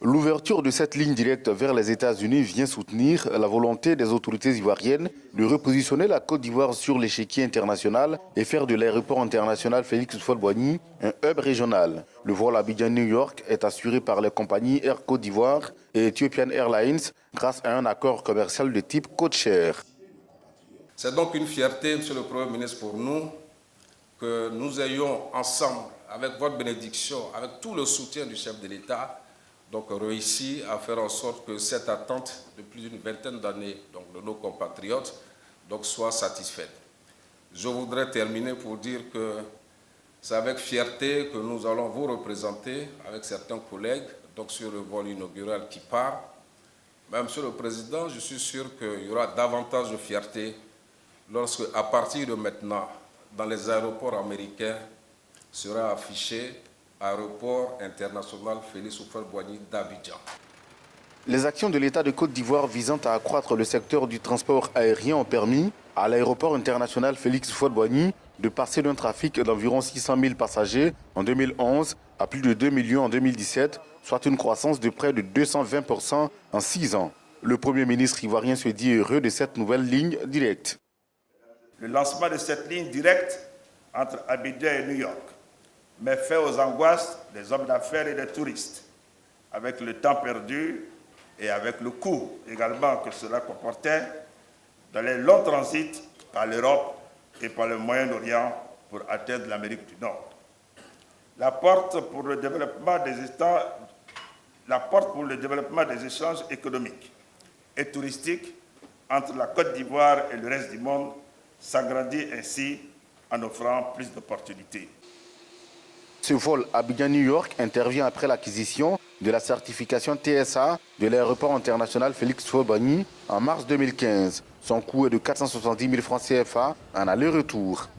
L'ouverture de cette ligne directe vers les États-Unis vient soutenir la volonté des autorités ivoiriennes de repositionner la Côte d'Ivoire sur l'échiquier international et faire de l'aéroport international Félix Houphouët-Boigny un hub régional. Le vol Abidjan-New York est assuré par les compagnies Air Côte d'Ivoire et Ethiopian Airlines grâce à un accord commercial de type code-share. C'est donc une fierté, Monsieur le Premier ministre, pour nous que nous ayons ensemble, avec votre bénédiction, avec tout le soutien du chef de l'État, donc réussi à faire en sorte que cette attente de plus d'une vingtaine d'années de nos compatriotes soit satisfaite. Je voudrais terminer pour dire que c'est avec fierté que nous allons vous représenter avec certains collègues sur le vol inaugural qui part. Mais, Monsieur le Président, je suis sûr qu'il y aura davantage de fierté lorsque, à partir de maintenant, dans les aéroports américains, sera affiché Aéroport international Félix Houphouët-Boigny d'Abidjan. Les actions de l'État de Côte d'Ivoire visant à accroître le secteur du transport aérien ont permis à l'aéroport international Félix Houphouët-Boigny de passer d'un trafic d'environ 600 000 passagers en 2011 à plus de 2 millions en 2017, soit une croissance de près de 220% en 6 ans. Le Premier ministre ivoirien se dit heureux de cette nouvelle ligne directe. Le lancement de cette ligne directe entre Abidjan et New York met fin aux angoisses des hommes d'affaires et des touristes, avec le temps perdu et avec le coût également que cela comportait dans les longs transits par l'Europe et par le Moyen-Orient pour atteindre l'Amérique du Nord. La porte pour le développement des échanges économiques et touristiques entre la Côte d'Ivoire et le reste du monde s'agrandit ainsi en offrant plus d'opportunités. Ce vol Abidjan-New York intervient après l'acquisition de la certification TSA de l'aéroport international Félix Houphouët-Boigny en mars 2015. Son coût est de 470 000 francs CFA en aller-retour.